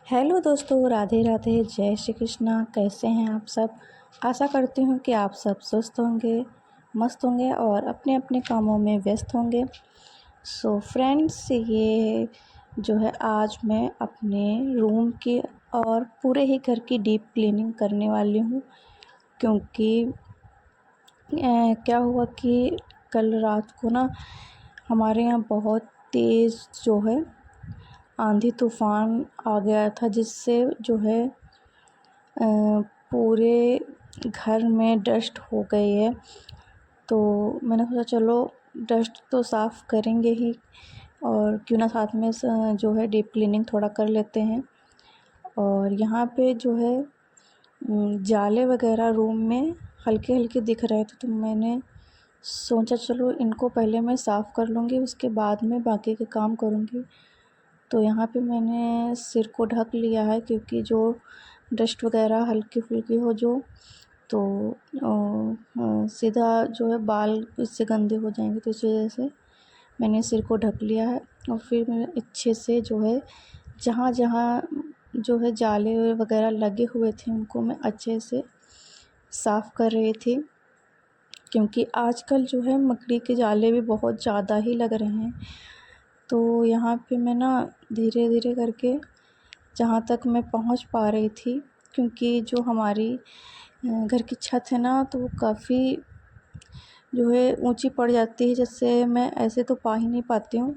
Hello दोस्तों, राधे राधे, जय श्री कृष्णा। कैसे हैं आप सब? आशा करती हूँ कि आप सब स्वस्थ होंगे, मस्त होंगे और अपने अपने कामों में व्यस्त होंगे। सो फ्रेंड्स, ये जो है आज मैं अपने रूम की और पूरे ही घर की डीप क्लीनिंग करने वाली हूँ। क्योंकि क्या हुआ कि कल रात को ना हमारे यहाँ बहुत तेज़ जो है आंधी तूफ़ान आ गया था, जिससे जो है पूरे घर में डस्ट हो गई है। तो मैंने सोचा चलो डस्ट तो साफ़ करेंगे ही, और क्यों ना साथ में जो है डीप क्लीनिंग थोड़ा कर लेते हैं। और यहाँ पे जो है जाले वगैरह रूम में हल्के हल्के दिख रहे थे, तो मैंने सोचा चलो इनको पहले मैं साफ़ कर लूँगी, उसके बाद में बाकी के काम करूँगी। तो यहाँ पे मैंने सिर को ढक लिया है, क्योंकि जो डस्ट वगैरह हल्की फुल्की हो जो तो सीधा जो है बाल इससे गंदे हो जाएंगे, तो इस वजह से मैंने सिर को ढक लिया है। और फिर मैं अच्छे से जो है जहाँ जहाँ जो है जाले वगैरह लगे हुए थे उनको मैं अच्छे से साफ़ कर रही थी, क्योंकि आजकल जो है मकड़ी के जाले भी बहुत ज़्यादा ही लग रहे हैं। तो यहाँ पे मैं ना धीरे धीरे करके जहाँ तक मैं पहुँच पा रही थी, क्योंकि जो हमारी घर की छत है ना, तो वो काफ़ी जो है ऊंची पड़ जाती है, जिससे मैं ऐसे तो पा ही नहीं पाती हूँ।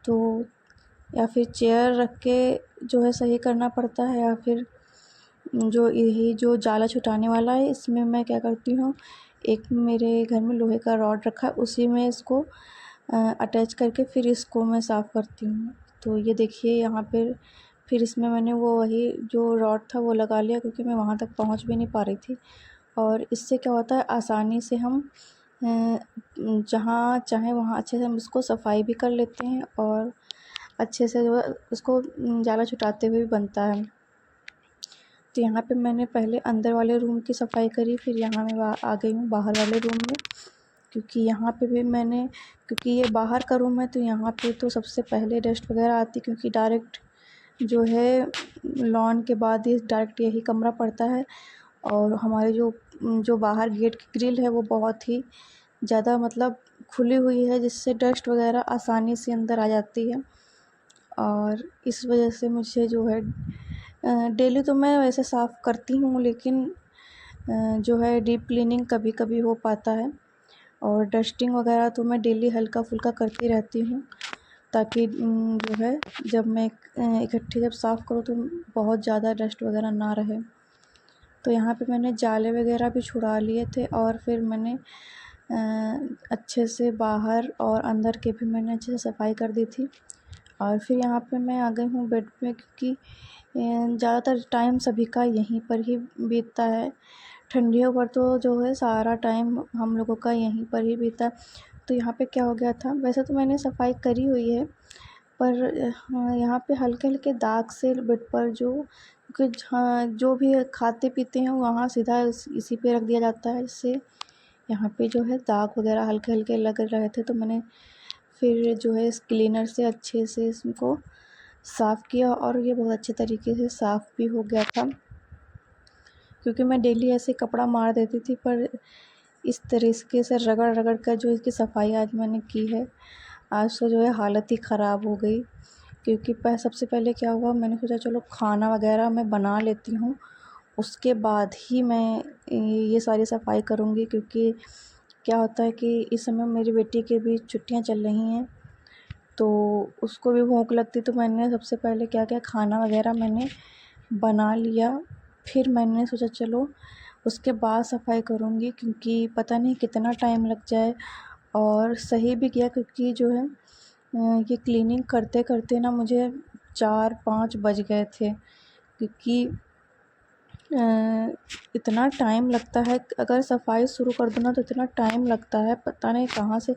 तो या फिर चेयर रख के जो है सही करना पड़ता है, या फिर जो यही जो जाला छुटाने वाला है इसमें मैं क्या करती हूँ, एक मेरे घर में लोहे का रॉड रखा है, उसी में इसको अटैच करके फिर इसको मैं साफ़ करती हूँ। तो ये देखिए यहाँ पर फिर इसमें मैंने वो वही जो रॉड था वो लगा लिया, क्योंकि मैं वहाँ तक पहुँच भी नहीं पा रही थी। और इससे क्या होता है, आसानी से हम जहाँ चाहें वहाँ अच्छे से हम उसको सफाई भी कर लेते हैं, और अच्छे से जो है उसको जाला छुटाते हुए भी बनता है। तो यहाँ पे मैंने पहले अंदर वाले रूम की सफाई करी, फिर यहाँ मैं आ गई हूँ बाहर वाले रूम में, क्योंकि यहाँ पे भी मैंने क्योंकि ये बाहर का रूम है, तो यहाँ पे तो सबसे पहले डस्ट वगैरह आती, क्योंकि डायरेक्ट जो है लॉन के बाद ही डायरेक्ट यही कमरा पड़ता है। और हमारे जो जो बाहर गेट की ग्रिल है वो बहुत ही ज़्यादा मतलब खुली हुई है, जिससे डस्ट वगैरह आसानी से अंदर आ जाती है। और इस वजह से मुझे जो है डेली तो मैं वैसे साफ़ करती हूँ, लेकिन जो है डीप क्लीनिंग कभी कभी हो पाता है। और डस्टिंग वगैरह तो मैं डेली हल्का फुल्का करती रहती हूँ, ताकि जो है जब मैं इकट्ठे जब साफ़ करूँ तो बहुत ज़्यादा डस्ट वगैरह ना रहे। तो यहाँ पे मैंने जाले वगैरह भी छुड़ा लिए थे, और फिर मैंने अच्छे से बाहर और अंदर के भी मैंने अच्छे से सफाई कर दी थी। और फिर यहाँ पे मैं आ गई हूँ बेड पे, क्योंकि ज़्यादातर टाइम सभी का यहीं पर ही बीतता है। ठंडियों पर तो जो है सारा टाइम हम लोगों का यहीं पर ही बीता। तो यहाँ पे क्या हो गया था, वैसे तो मैंने सफाई करी हुई है, पर हाँ, यहाँ पे हल्के हल्के दाग से बेड पर जो कुछ हाँ जो भी खाते पीते हैं वहाँ सीधा इसी पे रख दिया जाता है, जिससे यहाँ पे जो है दाग वगैरह हल्के हल्के लग रहे थे। तो मैंने फिर जो है इस क्लीनर से अच्छे से इसको साफ़ किया, और ये बहुत अच्छे तरीके से साफ़ भी हो गया था, क्योंकि मैं डेली ऐसे कपड़ा मार देती थी, पर इस तरीके से रगड़ रगड़ कर जो इसकी सफाई आज मैंने की है, आज तो जो है हालत ही ख़राब हो गई। क्योंकि सबसे पहले क्या हुआ, मैंने सोचा चलो खाना वगैरह मैं बना लेती हूँ, उसके बाद ही मैं ये सारी सफाई करूँगी। क्योंकि क्या होता है कि इस समय मेरी बेटी की भी छुट्टियाँ चल रही हैं, तो उसको भी भूख लगती, तो मैंने सबसे पहले क्या किया, खाना वगैरह मैंने बना लिया। फिर मैंने सोचा चलो उसके बाद सफाई करूँगी, क्योंकि पता नहीं कितना टाइम लग जाए। और सही भी किया, क्योंकि जो है ये क्लीनिंग करते करते ना मुझे 4-5 बज गए थे, क्योंकि इतना टाइम लगता है अगर सफाई शुरू कर दो ना, तो इतना टाइम लगता है, पता नहीं कहाँ से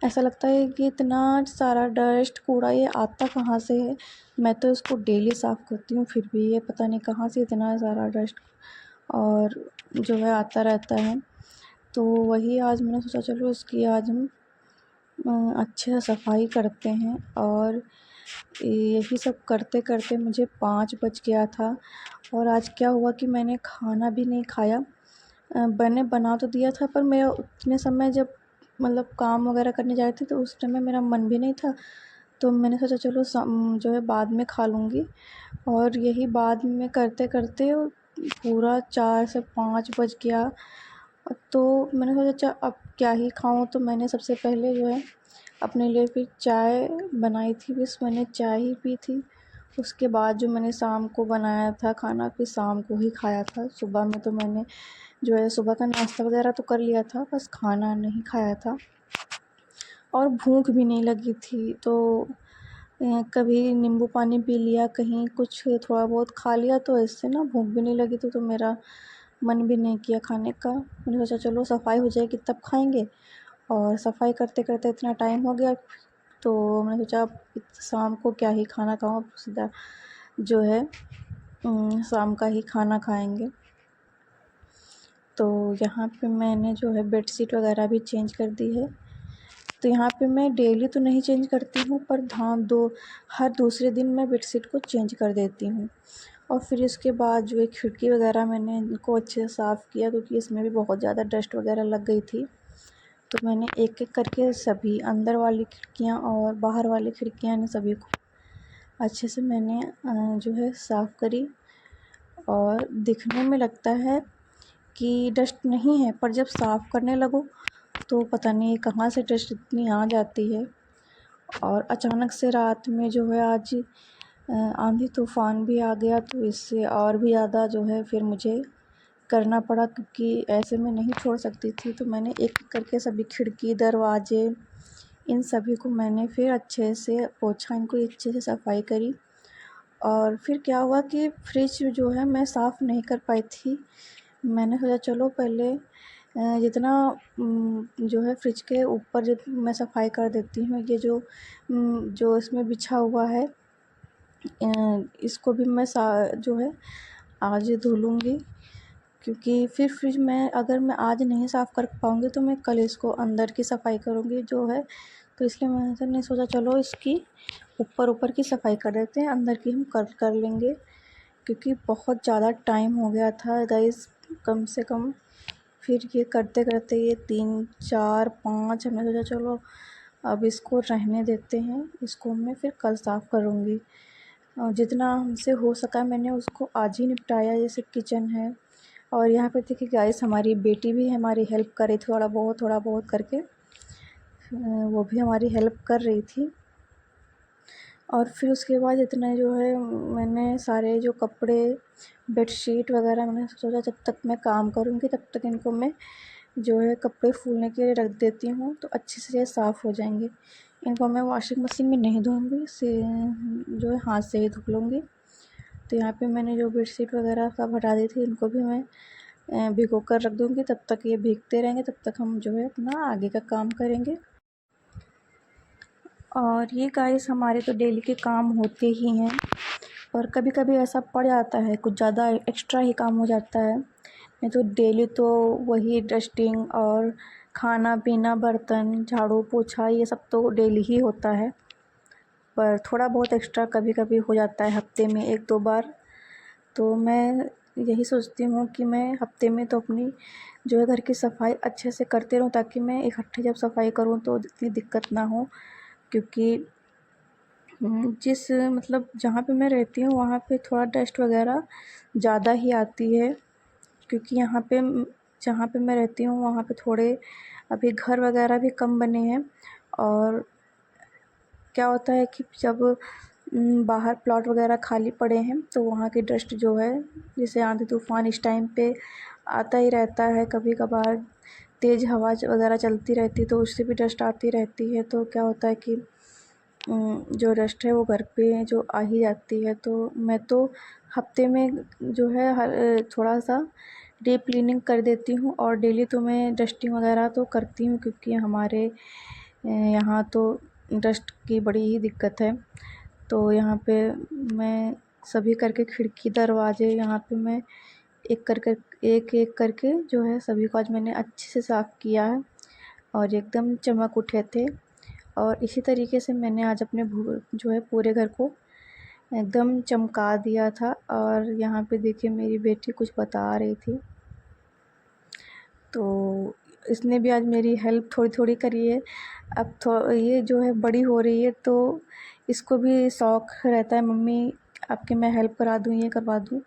ऐसा लगता है कि इतना सारा डस्ट कूड़ा ये आता कहाँ से है। मैं तो इसको डेली साफ़ करती हूँ, फिर भी ये पता नहीं कहाँ से इतना सारा डस्ट और जो है आता रहता है। तो वही आज मैंने सोचा चलो इसकी आज हम अच्छे से सफाई करते हैं। और यही सब करते करते मुझे 5 बज गया था। और आज क्या हुआ कि मैंने खाना भी नहीं खाया। मैंने बना तो दिया था, पर मेरा उतने समय जब मतलब काम वगैरह करने जा रही थी तो उस टाइम में मेरा मन भी नहीं था। तो मैंने सोचा चलो जो है बाद में खा लूँगी। और यही बाद में करते करते पूरा 4 से 5 बज गया। तो मैंने सोचा अब क्या ही खाऊँ, तो मैंने सबसे पहले जो है अपने लिए फिर चाय बनाई थी, बस मैंने चाय ही पी थी। उसके बाद जो मैंने शाम को बनाया था खाना, फिर शाम को ही खाया था। सुबह में तो मैंने जो है सुबह का नाश्ता वगैरह तो कर लिया था, बस खाना नहीं खाया था। और भूख भी नहीं लगी थी, तो कभी नींबू पानी पी लिया, कहीं कुछ थोड़ा बहुत खा लिया, तो इससे ना भूख भी नहीं लगी थी, तो मेरा मन भी नहीं किया खाने का। मैंने सोचा चलो सफाई हो जाएगी तब खाएंगे। और सफाई करते करते इतना टाइम हो गया, तो मैंने सोचा अब शाम को क्या ही खाना खाऊँ, अब सीधा जो है शाम का ही खाना खाएंगे। तो यहाँ पे मैंने जो है बेडशीट वगैरह भी चेंज कर दी है। तो यहाँ पे मैं डेली तो नहीं चेंज करती हूँ, पर हर दूसरे दिन मैं बेडशीट को चेंज कर देती हूँ। और फिर इसके बाद जो है खिड़की वगैरह मैंने इनको अच्छे से साफ़ किया, क्योंकि इसमें भी बहुत ज़्यादा डस्ट वगैरह लग गई थी। तो मैंने एक एक करके सभी अंदर वाली खिड़कियाँ और बाहर वाली खिड़कियाँ ने सभी को अच्छे से मैंने जो है साफ़ करी। और दिखने में लगता है कि डस्ट नहीं है, पर जब साफ़ करने लगो तो पता नहीं कहाँ से डस्ट इतनी आ जाती है। और अचानक से रात में जो है आज आंधी तूफ़ान भी आ गया, तो इससे और भी ज़्यादा जो है फिर मुझे करना पड़ा, क्योंकि ऐसे मैं नहीं छोड़ सकती थी। तो मैंने एक एक करके सभी खिड़की दरवाजे इन सभी को मैंने फिर अच्छे से पोंछा, इनको अच्छे से सफाई करी। और फिर क्या हुआ कि फ्रिज जो है मैं साफ़ नहीं कर पाई थी। मैंने सोचा चलो पहले जितना जो है फ्रिज के ऊपर जब मैं सफाई कर देती हूँ, ये जो इसमें बिछा हुआ है इसको भी मैं जो है आज धो लूँगी। क्योंकि फिर फ्रिज में अगर मैं आज नहीं साफ़ कर पाऊँगी तो मैं कल इसको अंदर की सफाई करूँगी जो है। तो इसलिए मैंने सोचा चलो इसकी ऊपर की सफाई कर देते हैं, अंदर की हम कल कर लेंगे। क्योंकि बहुत ज़्यादा टाइम हो गया था गाइस, कम से कम फिर ये करते करते ये 3 4 5 हमने सोचा चलो अब इसको रहने देते हैं, इसको मैं फिर कल साफ़ करूँगी। और जितना हमसे हो सका मैंने उसको आज ही निपटाया। जैसे किचन है, और यहाँ पे देखिए गाइस हमारी बेटी भी हमारी हेल्प कर रही थी, थोड़ा बहुत करके वो भी हमारी हेल्प कर रही थी। और फिर उसके बाद इतने जो है मैंने सारे जो कपड़े बेडशीट वगैरह मैंने सोचा जब तक मैं काम करूँगी तब तक इनको मैं जो है कपड़े फूलने के लिए रख देती हूँ, तो अच्छे से ये साफ़ हो जाएंगे। इनको मैं वॉशिंग मशीन में नहीं धोऊँगी, से जो है हाथ से ही धो लूँगी। तो यहाँ पे मैंने जो बेडशीट वगैरह सब हटा दी थी, इनको भी मैं भिगो कर रख दूँगी। तब तक ये भीगते रहेंगे, तब तक हम जो है अपना आगे का काम करेंगे। और ये गाइस हमारे तो डेली के काम होते ही हैं, और कभी कभी ऐसा पड़ जाता है कुछ ज़्यादा एक्स्ट्रा ही काम हो जाता है। नहीं तो डेली तो वही डस्टिंग और खाना पीना बर्तन झाड़ू पोछा ये सब तो डेली ही होता है। पर थोड़ा बहुत एक्स्ट्रा कभी कभी हो जाता है हफ्ते में 1-2 बार। तो मैं यही सोचती हूँ कि मैं हफ्ते में तो अपनी जो है घर की सफाई अच्छे से करते रहूँ, ताकि मैं इकट्ठे जब सफाई करूँ तो इतनी दिक्कत ना हो। क्योंकि जिस मतलब जहाँ पे मैं रहती हूँ वहाँ पे थोड़ा डस्ट वगैरह ज़्यादा ही आती है। क्योंकि यहाँ पे जहाँ पे मैं रहती हूँ वहाँ पे थोड़े अभी घर वगैरह भी कम बने हैं। और क्या होता है कि जब बाहर प्लॉट वगैरह खाली पड़े हैं तो वहाँ की डस्ट जो है, जैसे आंधी तूफ़ान इस टाइम पे आता ही रहता है, कभी कभार तेज़ हवा वगैरह चलती रहती है तो उससे भी डस्ट आती रहती है। तो क्या होता है कि जो डस्ट है वो घर पे जो आ ही जाती है। तो मैं तो हफ्ते में जो है हर थोड़ा सा डीप क्लीनिंग कर देती हूँ, और डेली तो मैं डस्टिंग वगैरह तो करती हूँ, क्योंकि हमारे यहाँ तो डस्ट की बड़ी ही दिक्कत है। तो यहाँ पे मैं सभी करके खिड़की दरवाजे यहाँ पे मैं एक एक करके जो है सभी को आज मैंने अच्छे से साफ़ किया है, और एकदम चमक उठे थे। और इसी तरीके से मैंने आज अपने जो है पूरे घर को एकदम चमका दिया था। और यहाँ पे देखिए मेरी बेटी कुछ बता रही थी, तो इसने भी आज मेरी हेल्प थोड़ी थोड़ी करी है। अब ये जो है बड़ी हो रही है तो इसको भी शौक़ रहता है, मम्मी आपकी मैं हेल्प करा दूँ, ये करवा दूँ।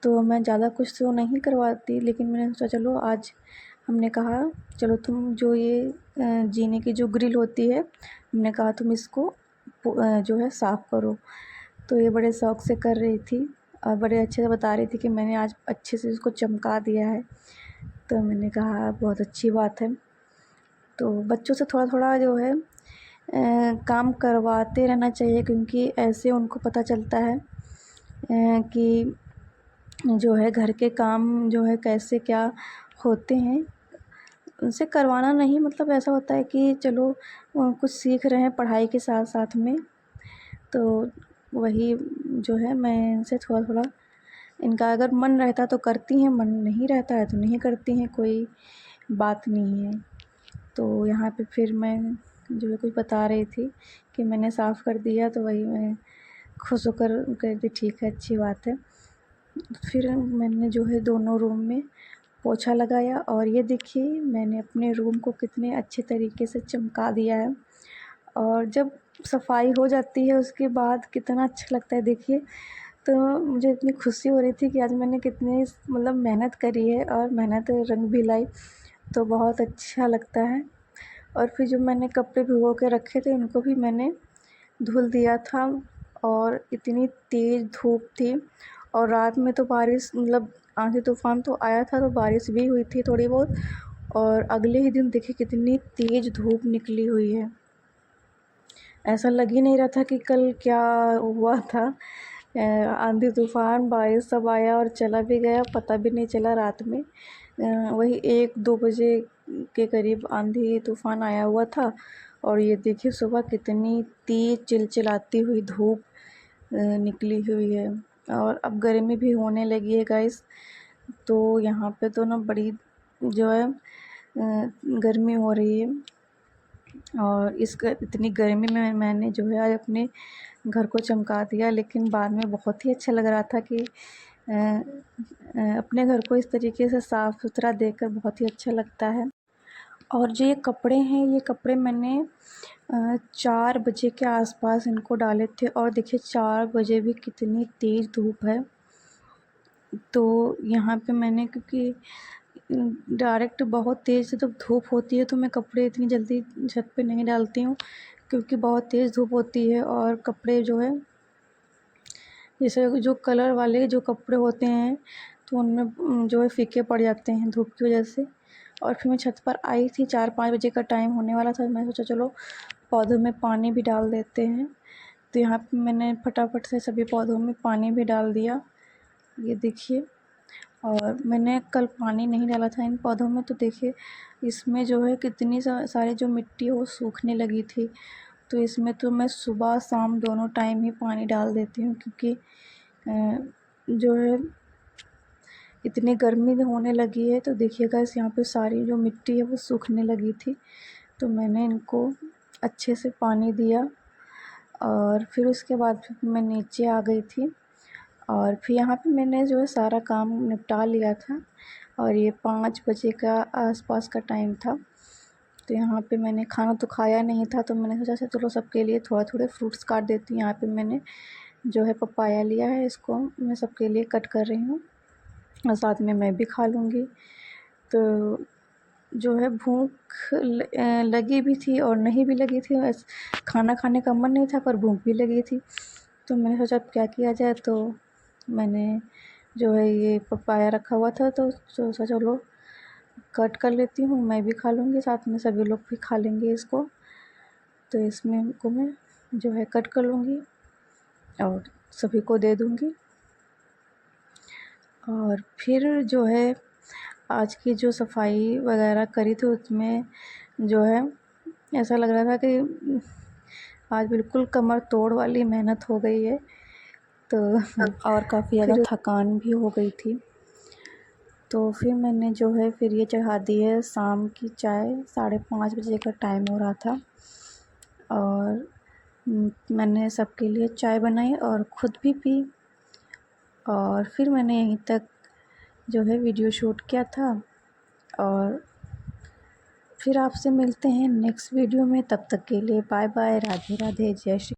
तो मैं ज़्यादा कुछ तो नहीं करवाती, लेकिन मैंने सोचा चलो आज हमने कहा चलो तुम जो ये जीने की जो ग्रिल होती है, हमने कहा तुम इसको जो है साफ़ करो। तो ये बड़े शौक़ से कर रही थी और बड़े अच्छे से बता रही थी कि मैंने आज अच्छे से इसको चमका दिया है। तो मैंने कहा बहुत अच्छी बात है। तो बच्चों से थोड़ा-थोड़ा जो है काम करवाते रहना चाहिए, क्योंकि ऐसे उनको पता चलता है कि जो है घर के काम जो है कैसे क्या होते हैं। उनसे करवाना नहीं मतलब ऐसा होता है कि चलो कुछ सीख रहे हैं पढ़ाई के साथ-साथ में, तो वही जो है मैं इनसे थोड़ा-थोड़ा इनका अगर मन रहता है तो करती हैं, मन नहीं रहता है तो नहीं करती हैं, कोई बात नहीं है। तो यहाँ पे फिर मैं जो है कुछ बता रही थी कि मैंने साफ़ कर दिया, तो वही मैं खुश होकर कह रही थी ठीक है, अच्छी बात है। फिर मैंने जो है दोनों रूम में पोछा लगाया और ये देखिए मैंने अपने रूम को कितने अच्छे तरीके से चमका दिया है। और जब सफाई हो जाती है उसके बाद कितना अच्छा लगता है देखिए। तो मुझे इतनी खुशी हो रही थी कि आज मैंने कितनी मतलब मेहनत करी है और मेहनत रंग भी लाई, तो बहुत अच्छा लगता है। और फिर जो मैंने कपड़े भिगो के रखे थे उनको भी मैंने धुल दिया था। और इतनी तेज़ धूप थी और रात में तो बारिश मतलब आंधी तूफ़ान तो आया था, तो बारिश भी हुई थी थोड़ी बहुत। और अगले ही दिन देखिए कितनी तेज़ धूप निकली हुई है। ऐसा लग ही नहीं रहा था कि कल क्या हुआ था। आंधी तूफ़ान बारिश सब आया और चला भी गया, पता भी नहीं चला रात में। वही 1-2 बजे के करीब आंधी तूफ़ान आया हुआ था और ये देखिए सुबह कितनी तेज़ चिलचिलाती हुई धूप निकली हुई है। और अब गर्मी भी होने लगी है गाइस, तो यहाँ पे तो ना बड़ी जो है गर्मी हो रही है। और इतनी गर्मी में मैंने जो है आज अपने घर को चमका दिया, लेकिन बाद में बहुत ही अच्छा लग रहा था कि अपने घर को इस तरीके से साफ़ सुथरा देखकर बहुत ही अच्छा लगता है। और जो ये कपड़े हैं, ये कपड़े मैंने 4 बजे के आसपास इनको डाले थे और देखिए 4 बजे भी कितनी तेज़ धूप है। तो यहाँ पे मैंने क्योंकि डायरेक्ट बहुत तेज़ जब धूप होती है तो मैं कपड़े इतनी जल्दी छत पे नहीं डालती हूँ, क्योंकि बहुत तेज़ धूप होती है और कपड़े जो है जैसे जो कलर वाले जो कपड़े होते हैं तो उनमें जो है फीके पड़ जाते हैं धूप की वजह से। और फिर मैं छत पर आई थी, 4-5 बजे का टाइम होने वाला था, मैंने सोचा चलो पौधों में पानी भी डाल देते हैं। तो यहाँ पे मैंने फटाफट से सभी पौधों में पानी भी डाल दिया, ये देखिए। और मैंने कल पानी नहीं डाला था इन पौधों में, तो देखिए इसमें जो है कितनी सारी जो मिट्टी है वो सूखने लगी थी। तो इसमें तो मैं सुबह शाम दोनों टाइम ही पानी डाल देती हूँ, क्योंकि जो है इतनी गर्मी होने लगी है। तो देखिएगा इस यहाँ पे सारी जो मिट्टी है वो सूखने लगी थी, तो मैंने इनको अच्छे से पानी दिया और फिर उसके बाद फिर मैं नीचे आ गई थी। और फिर यहाँ पे मैंने जो है सारा काम निपटा लिया था और ये 5 बजे का आसपास का टाइम था। तो यहाँ पे मैंने खाना तो खाया नहीं था, तो मैंने सोचा अच्छा चलो सबके लिए थोड़ा-थोड़े फ्रूट्स काट देती हूँ। यहाँ पे मैंने जो है पपाया लिया है, इसको मैं सबके लिए कट कर रही हूँ और साथ में मैं भी खा लूँगी। तो जो है भूख लगी भी थी और नहीं भी लगी थी, खाना खाने का मन नहीं था पर भूख भी लगी थी। तो मैंने सोचा अब क्या किया जाए, तो मैंने जो है ये पपाया रखा हुआ था तो सोचा चलो कट कर लेती हूँ, मैं भी खा लूँगी, साथ में सभी लोग भी खा लेंगे इसको। तो इसमें को मैं जो है कट कर लूँगी और सभी को दे दूँगी। और फिर जो है आज की जो सफाई वगैरह करी थी उसमें जो है ऐसा लग रहा था कि आज बिल्कुल कमर तोड़ वाली मेहनत हो गई है। तो और काफ़ी ज़्यादा थकान भी हो गई थी। तो फिर मैंने जो है फिर ये चढ़ा दी है शाम की चाय, 5:30 बजे का टाइम हो रहा था। और मैंने सबके लिए चाय बनाई और ख़ुद भी पी। और फिर मैंने यहीं तक जो है वीडियो शूट किया था। और फिर आपसे मिलते हैं नेक्स्ट वीडियो में, तब तक के लिए बाय बाय, राधे राधे, जय श्री।